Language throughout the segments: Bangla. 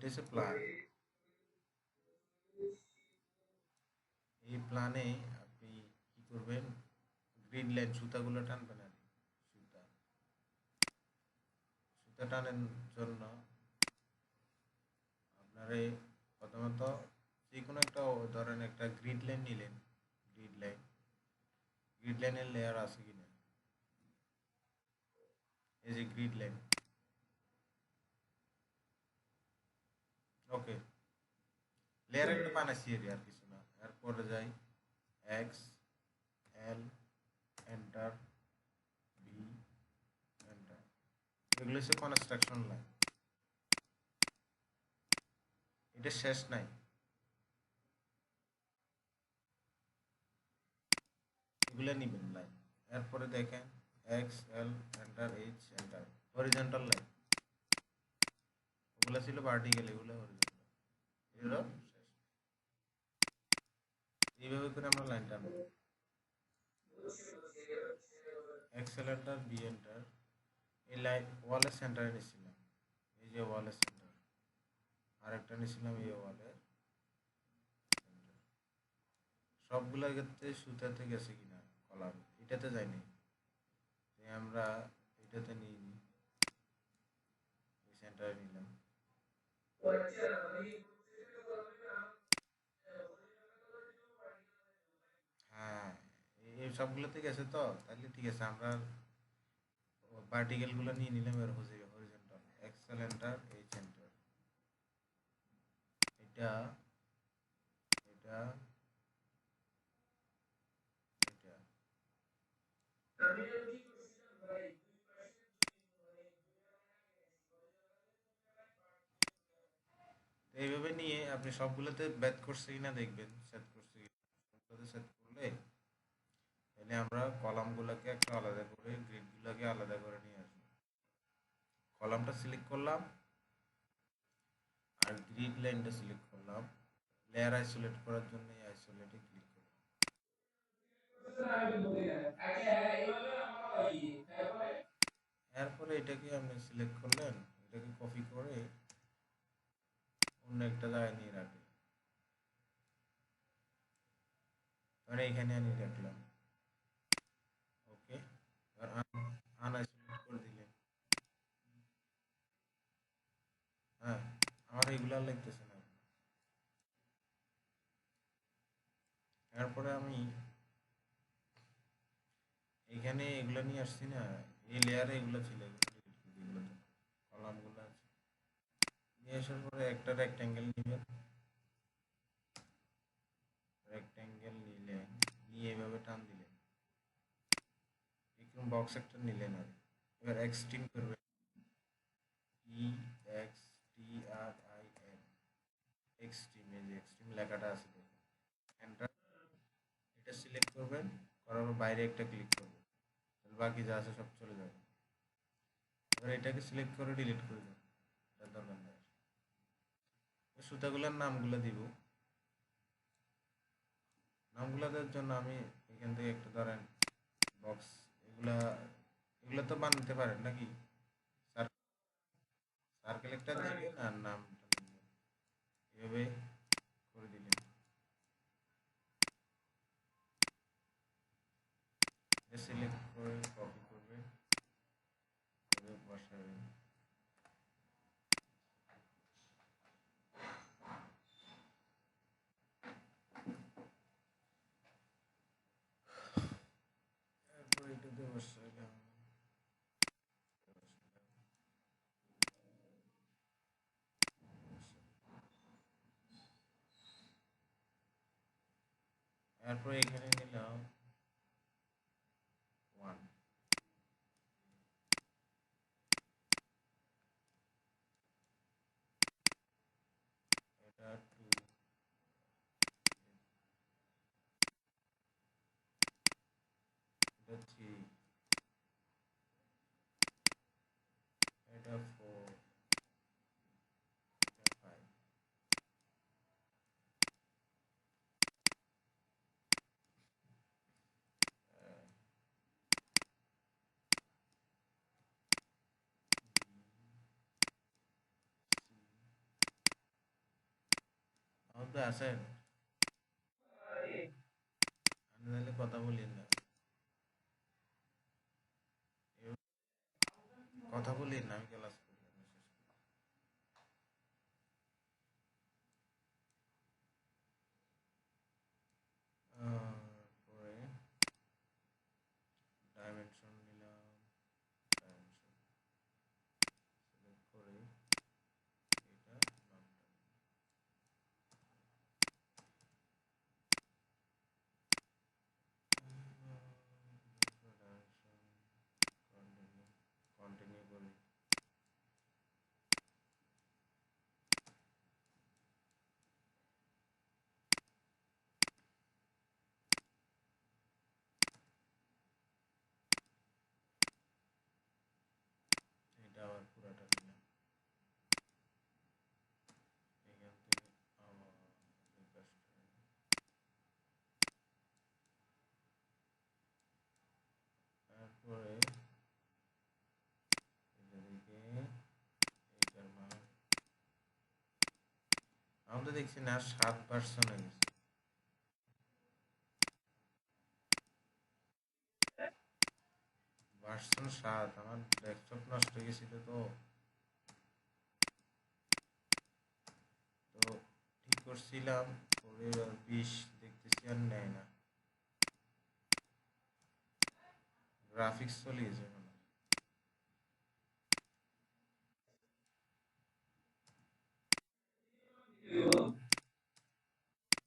এটা হচ্ছে প্ল্যান। এই প্ল্যানে আপনি কি করবেন, গ্রিড লাইন সুতাগুলো টানবেন আর কি। সুতা সুতা টানার জন্য আপনারে প্রথমত যে কোনো একটা ধরেন একটা গ্রিড লাইন নিলেন। গ্রিড লাইন, গ্রিড লাইনের লেয়ার আছে কিনা, এই যে গ্রিড লাইন। ওকে, লেয়ার একটা বানাইছি আর কিছু না। এরপরে যাই x, L, enter, B, enter. এগুলো হচ্ছে কনস্ট্রাকশন লাইন। এটা শেষ নাই, এগুলো নিবেন লাইন। এরপরে দেখেন X, L, enter, H, enter, horizontal line. ওগুলো ছিল ভার্টিক্যাল, এগুলো হরিজন্টাল। এগুলো শেষ। এইভাবে করে আমরা লাইন টানবো। X, L, enter, B, enter. এই লাইন ওয়ালের সেন্টারে নিচ্ছিলাম, এই যে ওয়ালের সেন্টার। আরেকটা নিচ্ছিলাম এই ওয়ালের সেন্টার। সবগুলোর ক্ষেত্রে সুতাতে গেছে কিনা কলাম, এটাতে যায়নি। আমরা এটাতে নিয়ে নিই, এই সেন্টারে নিলাম। হ্যাঁ, এই সবগুলোতে গেছে তো, তাহলে ঠিক আছে। আমরা পার্টিকেল গুলো নিয়ে নিলাম এর হরিজন্টাল। এক্সেল এন্টার, এই সেন্টার, এটা, এটা, এটা। তো এইভাবে নিয়ে আপনি সবগুলোতে ব্যাচ করছে কিনা দেখবেন, সেট করছে কিনা। সবগুলোতে সেট করলে তাহলে আমরা কলাম গুলোকে একটা আলাদা করে, গ্রিড গুলোকে আলাদা করে নিয়ে আসবো। কলামটা সিলেক্ট করলাম আর গ্রিড লাইনটা সিলেক্ট করলাম। লেয়ার আইসোলেট করার জন্য এই আইসোলেটে ক্লিক করলাম। এরপরে এটাকে আপনি সিলেক্ট করলেন, এটাকে কপি করে অন্য একটা জায়গায় নিয়ে রাখলেন। মানে এখানে আনি রাখলাম। ওকে, এবার আনআইসোলেট করে দিলেন। হ্যাঁ, আমার এগুলা লাগতেছে না। এরপরে আমি এখানে এগুলা নিয়ে আসছি না, এই লেয়ারে এগুলো ছিল, এগুলো delete করে দিই, এগুলো তো কলামগুলো আছে। নিয়ে আসার পরে একটা রেক্ট্যাঙ্গেল নেবেন। রেক্ট্যাঙ্গেল নিলেন, নিয়ে এভাবে টান দিলেন। এরকম বক্স একটা নিলেন আর এবার এক্সট্রিম করবেন। E X T R I N, extreme, এই যে এক্সট্রিম লেখাটা আছে দেখুন। এন্টার, এটা সিলেক্ট করবেন, করার পর বাইরে একটা ক্লিক করবেন, তাহলে বাকি যা আছে সব চলে যাবে। এবার এটাকে সিলেক্ট করে ডিলিট করে দেন, এটা দরকার নেই। সুতাগুলোর নামগুলো দিব। নামগুলো দেওয়ার জন্য আমি এখান থেকে একটা ধরেন বক্স, এগুলা এগুলো তো বানাতে পারেন নাকি, সার্কেল একটা দিবেন আর নামটা লিখবেন। এভাবে করে দিলেন, সিলেক্ট করে কপি করবেন, করে বসাবেন। এরপর এটাতে বসাইলাম, এরপর এখানে নিলাম ওয়ান, এটা টু, এটা থ্রি, এটা ফোর, এটা ফাইভ। মধ্যে আছেন? আমি তাহলে কথা বলি না, কথা বলি না, আমি ক্লাস করি। পরে ডাইমেনশন নিলাম, ডাইমেনশন সিলেক্ট করে এটা নামটা ডাইমেনশন কন্টিনিউ, কন্টিনিউ করি। এটা আবার পুরাটা নিলাম, এখান থেকে আবার তারপরে এটা থেকে এইটার মান আমরা দেখছি না 7% হয়ে গেছে। ভার্সন 7, আমার ডেস্কটপ নষ্ট হয়ে গেছিল তো তো ঠিক করছিলাম, পরে 20 দেখতেছি আর নেয় না, গ্রাফিক্স চলে গেছে মনে হয়।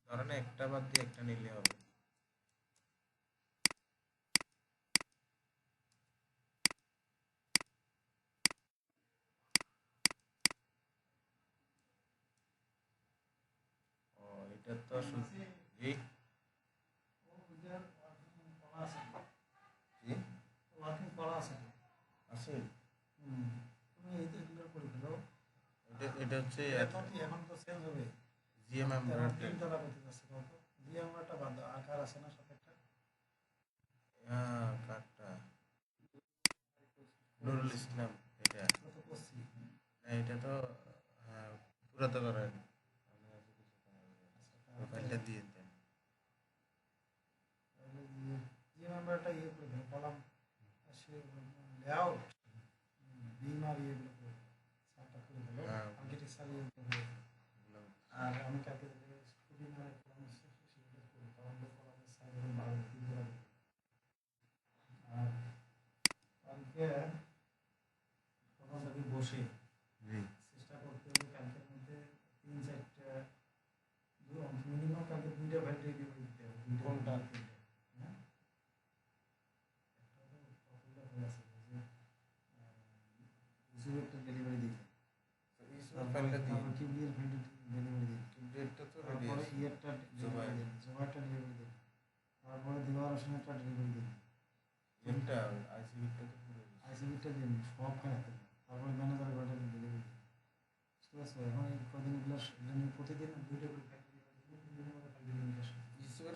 ধরেন একটা বাদ দিয়ে একটা নিলে হবে। ও এটা তো শুধু জি জি আছে। এটা হচ্ছে জিএম কার্ডটা নুরুল ইসলাম, এটা না, এটা তো হ্যাঁ, পুরা তো করেন, প্রোফাইলটা দিয়ে দেন।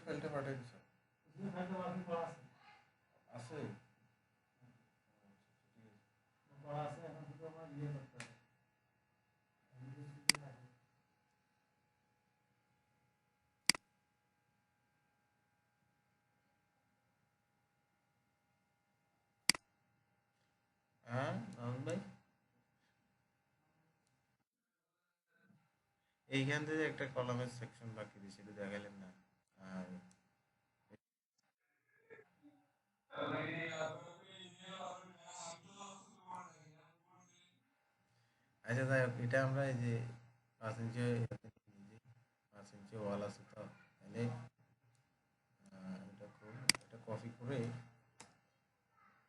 ফাইলটা পাঠিয়ে দিছো আছে? হ্যাঁ নাম ভাই, এইখান থেকে একটা কলামের সেকশন বাকি দিয়েছে, এটা দেখালেন না। আর আচ্ছা যাই হোক, এটা আমরা এই যে 5 ইঞ্চি 5 ইঞ্চি ওয়াল আছে তো, তাহলে এটা কপি করে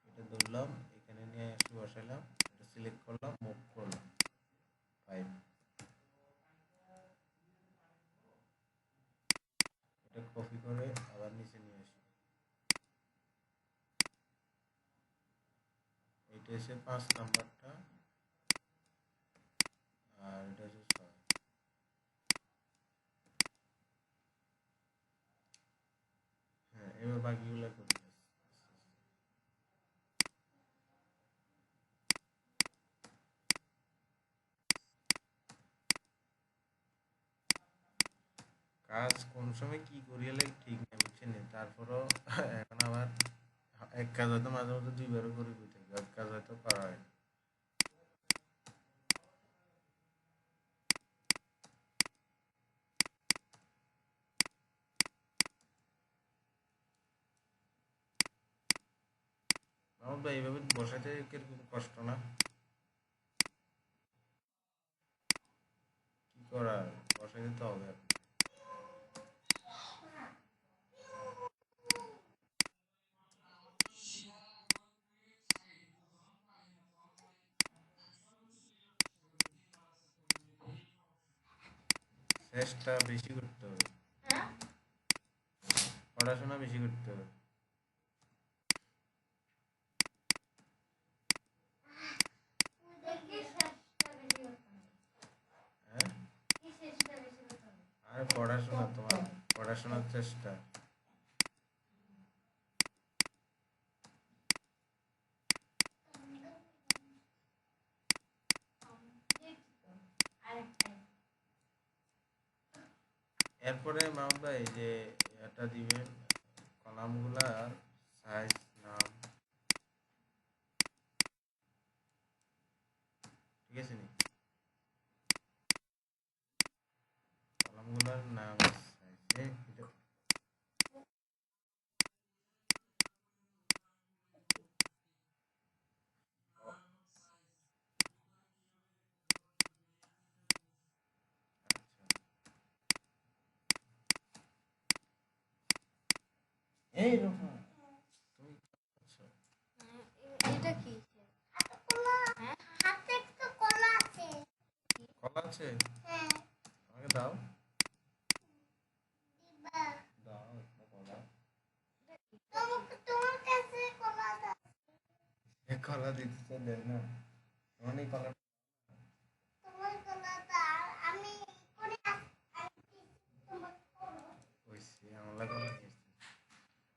এটা ধরলাম, এখানে নিয়ে আসলে বসাইলাম, এটা সিলেক্ট করলাম, মুভ করলাম 5, এটা কপি করে আবার নিচে নিয়ে আসি, এটা এসে 5 নাম্বারটা, আর এটা হচ্ছে 6। হ্যাঁ এবার বাকিগুলো করি। কাজ কোন সময় কি করিয়ালে ঠিক নেই বুঝছেন নি? তারপরও এখন আবার এক কাজ হয়তো মাঝে মাঝে দুইবারও করে দিতে এক কাজ হয়তো করা হয় না। আমার ভাই এইভাবে বসাতে কিরকম কষ্ট না? কি করার, বসাইতে তো হবে। চেষ্টা বেশি করতে হবে, পড়াশোনা বেশি করতে হবে। হ্যাঁ, আরে পড়াশোনা তোমার, পড়াশোনার চেষ্টা। এরপরে মাহমুদ ভাই যে এটা দিবেন, কলামগুলার সাইজ, নাম, ঠিক আছে নি? কলামগুলার নাম, সাইজ, এটা এই রকম তুমি আচ্ছা, এটা কি? কলা। হ্যাঁ, হাতে তো কলা আছে। কলা আছে? হ্যাঁ, আমাকে দাও, দিবা। দাও একটা কলা। তোমার কাছে কলা আছে? এ কলা দিতে তো দেন না, মানে কলা তোমার কলাটা আমি করে আসছি, তোমার করো। হয়েছে আমলা কলা নিয়ে এসেছি।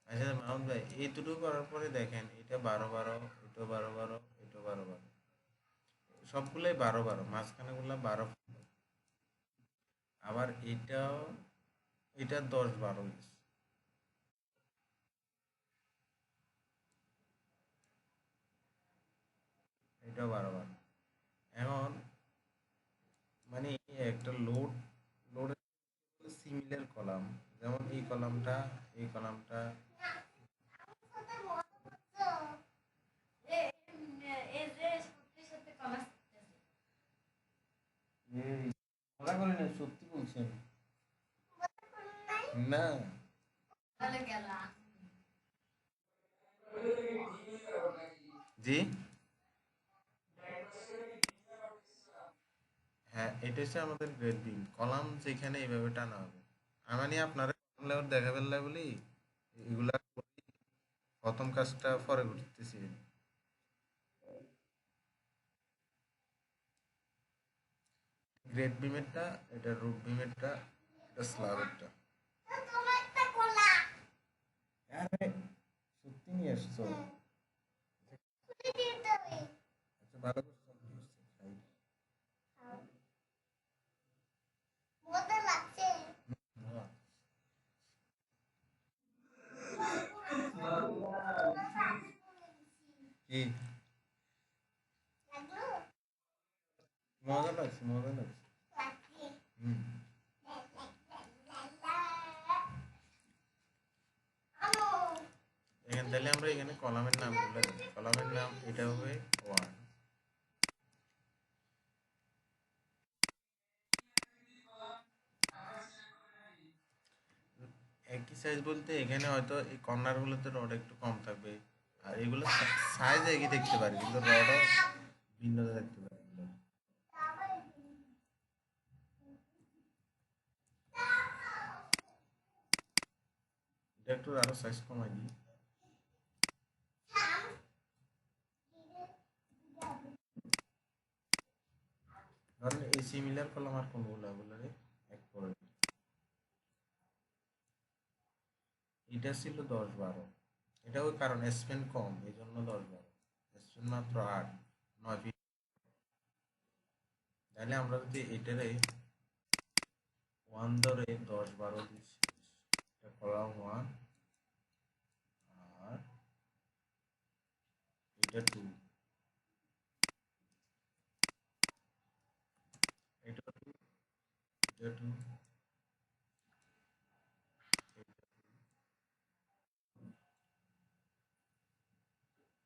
আচ্ছা মাহমুদ ভাই এই দুটো করার পরে দেখেন এটা 12 12, এটা 12 12, এটা 12 12, সবগুলোই 12 12, মাঝখানে গুলা 12। আবার এটাও, এটা 10 12 হয়েছে, এটাও 12 12। এখন মানে একটা লোড, লোডের সিমিলার কলাম, যেমন এই কলামটা, এই কলামটা, সাথে মজা করছো? এ এ যে সত্যি সত্যি কলা শিখতেছে। এই মজা করি না, সত্যি বলছি আমি। মজা করো নাই? না, তাহলে গেলা। জি, হ্যাঁ এটা হচ্ছে আমাদের গ্রেড বিম কলাম, যেখানে এইভাবে টানা হবে। আমি আপনারা লেআউট দেখা ফেললে বলি এগুলা করি, প্রথম কাজটা পরে করতেছি। গ্রেড বিমেরটা, এটা রুট বিমেরটা, এটা স্ল্যাবেরটা। তো তোমার একটা কলা। আরে সত্যি নিয়ে আসছো? খুলে দিতে হবে। আচ্ছা ভালো করছো, খাই। মজা লাগছে। হ্যাঁ। কি লাগলো? মজা লাগছে, মজা লাগছে। লাগছে। হুম। আমো। এখানে তাহলে আমরা এখানে কলামের নামগুলো দিই, কলামের নাম এটা হবে 1। একই সাইজ বলতে এখানে হয়তো এই কর্নারগুলোতে রড একটু কম থাকবে, আর এগুলো সাইজ একই দেখতে পারি কিন্তু রডও ভিন্নতা দেখতে পারি। এটা একটু আরো সাইজ কমাই দিই। ধরেন এই সিমিলার কলাম আর কোনগুলো বলে এক করে দিই। এটা ছিল 10 12, এটাও কারণ স্পেন কম এই জন্য 10 12, স্পেন মাত্র 8 9 ফিট। তাহলে আমরা যদি এটারে ওয়ান ধরে 10 12 দিয়ে শেষ, এটা কলাম ওয়ান, আর এটা টু, এটা টু, এটা টু,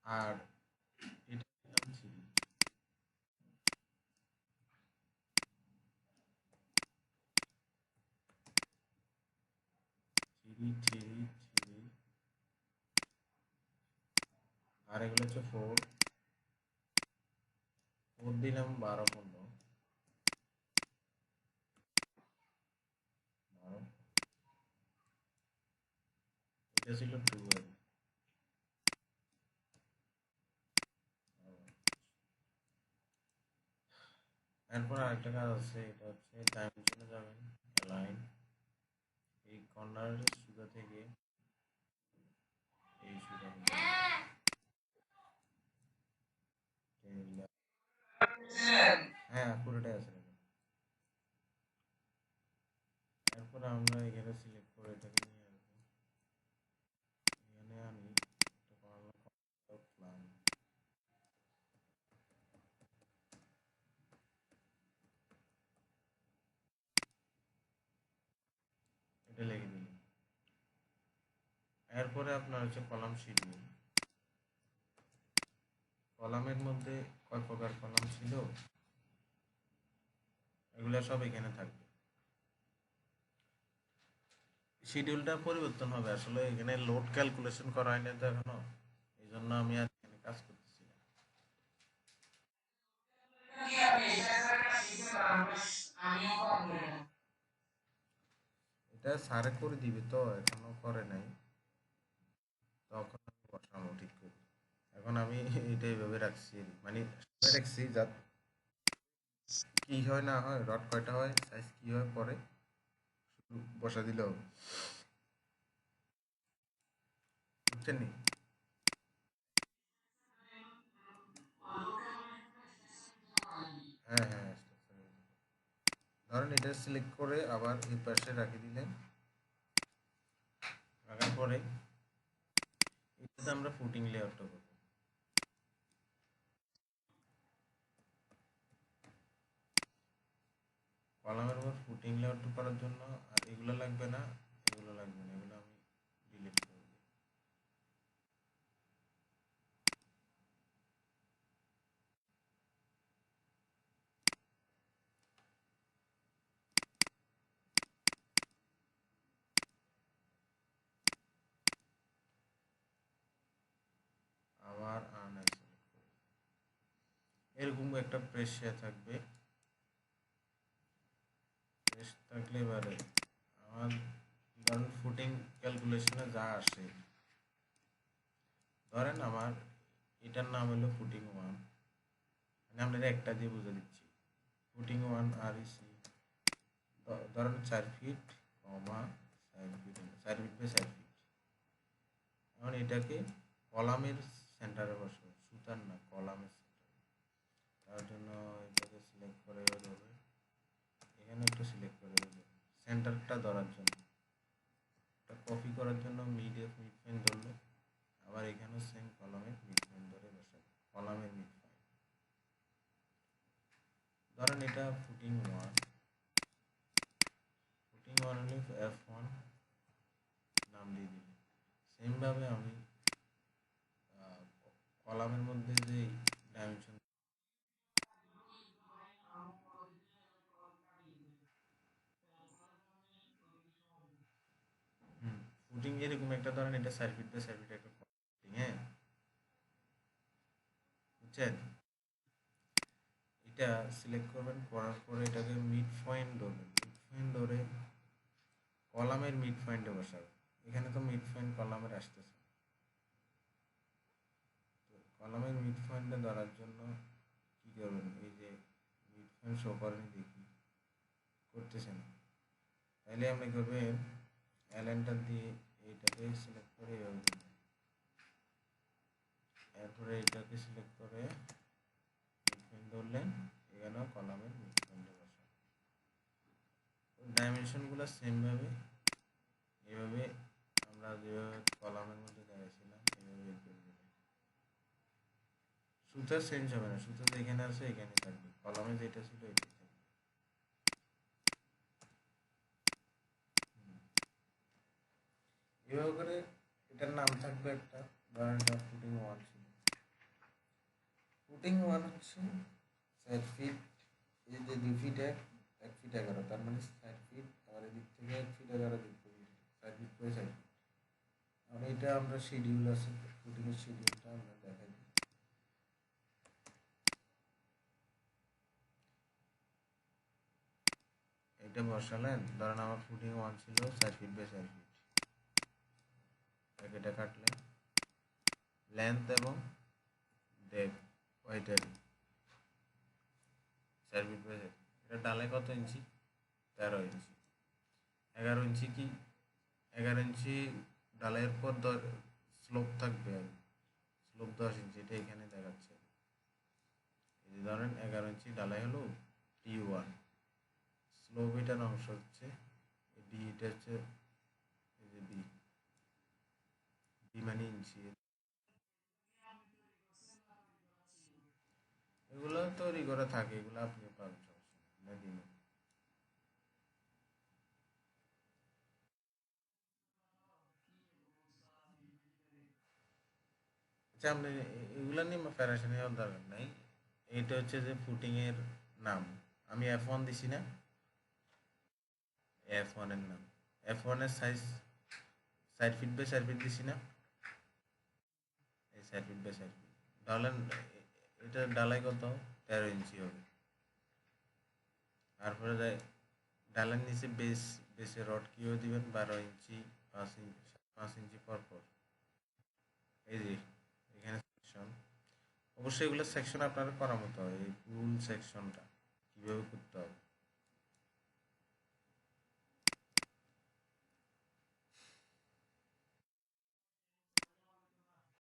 আর এটা দিলাম থ্রি, থ্রি থ্রি থ্রি, আর এগুলো হচ্ছে ফোর, ফোর দিলাম 12 15, 12, এটা ছিল টুয়েলভ। এরপর আরেকটা কাজ আছে, এটা হচ্ছে ডাইমেনশনে যাবেন, অ্যালাইন, এই কর্নারের সুতা থেকে এই সুতা টেনে দিলাম। হ্যাঁ পুরোটাই আছে দেখুন। এরপর আমরা এখানে সিলেক্ট করে এটাকে নিয়ে আসবো, এখানে আমি একটা প্ল্যান, এটা লিখে দিলাম। এরপরে আপনার হচ্ছে কলাম শিডিউল, কলামের মধ্যে কয় প্রকার কলাম ছিল এগুলো সব এখানে থাকবে। শিডিউলটা পরিবর্তন হবে, আসলে এখানে লোড ক্যালকুলেশন করা হয়নি তো এখনো, এই জন্য আমি আর এখানে কাজ করতেছি না। এটা স্যারে করে দিবে তো, এখনো করে নাই, তখন আমি বসাবো ঠিক করে। এখন আমি এটা এইভাবে রাখছি, মানে রাখছি যা কি হয় না হয়, রড কয়টা হয়, সাইজ কি হয় পরে শুধু বসা দিলেও হবে। বুঝছেন নি? হ্যাঁ হ্যাঁ, ধরেন এটা সিলেক্ট করে আবার এই পাশে রাখি দিলেন, রাখার পরে এটাতে আমরা ফুটিং লেয়ারটা করব। কলামের উপর ফুটিং লেয়ারটা করার জন্য আর এগুলো লাগবে না, এগুলো লাগবে না, এগুলো আমি ডিলিট করে দিই। আবার আনএ সিলেক্ট করে এরকম একটা প্রেস থাকবে, প্রেস থাকলে এবারে আমার ধরেন ফুটিং ক্যালকুলেশনে যা আসে, ধরেন আমার এটার নাম হলো ফুটিং ওয়ান, মানে আপনাদের একটা দিয়ে বুঝে দিচ্ছি, ফুটিং ওয়ান আর ইসি ধরেন 4 feet, comma 4 feet, 4 feet by 4 feet. এখন এটাকে কলামের সেন্টারে বসাবো, সুতার না, কলামের সেন্টারে। তার জন্য এটাকে সিলেক্ট করে ধরে এখানে একটু সিলেক্ট করে দেবে সেন্টারটা ধরার জন্য, এটা কপি করার জন্য মিড পয়েন্ট ধরলো, আবার এখানেও সেম কলামের মিড পয়েন্ট ধরে বসাবো, কলামের মিড পয়েন্ট। ধরেন এটা ফুটিং ওয়ান, ফুটিং ওয়ান হলে F1 নাম দিয়ে দিবে। সেমভাবে আমি কলামের মধ্যে যে ডাইমেনশন, ফুটিং এরকম একটা ধরেন, এটা 4 ফিট বাই 4 ফিট একটা ফুটিং, হ্যাঁ বুঝছেন? এটা সিলেক্ট করবেন, করার পরে এটাকে মিড পয়েন্ট ধরবেন, মিড পয়েন্ট ধরে কলামের মিড পয়েন্টে বসাবেন। এখানে তো মিড পয়েন্ট কলামের আসতেছে, তো কলামের মিড পয়েন্টে ধরার জন্য কি করবেন, এই যে মিড পয়েন্ট শো করেন দেখি করতেছেন, তাহলে আপনি করবেন অ্যালাইনটা দিয়ে এইটাকে সিলেক্ট করে এভাবে দিবেন। এরপরে এটাকে সিলেক্ট করে মিড পয়েন্ট ধরলেন, এখানেও কলামের মিড পয়েন্টে বসাবেন। ডাইমেনশনগুলো সেমভাবে এভাবে আমরা যেভাবে কলামের মধ্যে দেখাইছিলাম এইভাবে বের করে দেব। সুতা চেঞ্জ হবে না, সুতা যেখানে আছে এখানে থাকবে, কলামে যেটা ছিল এটাই থাকবে। এভাবে করে এটার নাম থাকবে একটা, ধরেন এটা ফুটিং 1 ছিল। ফুটিং 1 হচ্ছে 4 ফিট, এই যে 2 ফিট 1 ফিট 11, তার মানে 4 ফিট, আর এদিক থেকে 1 ফিট 11 দিক করে 4 ফিট করে 4 ফিট। আর এটা আমরা শিডিউল আছে, ফুটিং এর শিডিউলটা আমরা দেখাই দিই। এটা বসালেন, ধরেন আমার ফুটিং 1 ছিল 4 ফিট বাই 4 ফিট, এটা কাটলেন, লেন্থ এবং ডেপথ ওইটারই 4 ফিট বাই 4 ফিট। এটা ডালে কত ইঞ্চি? 13 ইঞ্চি। 11 ইঞ্চি কি? 11 ইঞ্চি ডালাইয়ের পর স্লোপ থাকবে, স্লোপ 10 ইঞ্চি, এটা এখানে দেখাচ্ছে। এই যে ধরেন 11 ইঞ্চি ডালাই হলো T1, স্লোপ এটার অংশ হচ্ছে ডি, এটা হচ্ছে এই যে বি, বি মানে ইঞ্চি। এগুলো তৈরি করা থাকে, এগুলো আপনি পাবেন, সমস্যা নেই, দিন। আচ্ছা, আপনি এগুলো নিয়ে প্যারাশানি হওয়ার দরকার নাই। এইটা হচ্ছে যে ফুটিং এর নাম, আমি F1 দিছি না, F1 এর নাম, F1 এর সাইজ 4 ফিট বাই 4 ফিট দিছি না, এই 4 ফিট বাই 4 ফিট ধরলেন। এটা ডালাই কত? 13 ইঞ্চি হবে। তারপরে ডালার নিচে বেসে রড কিও দিবেন 12 ইঞ্চি, 5 ইঞ্চি পর পর। এই যে এখানে সেকশন, অবশ্যই এগুলো সেকশন আপনারা করার মতো হবে, এই ফুল সেকশনটা কিভাবে করতে হবে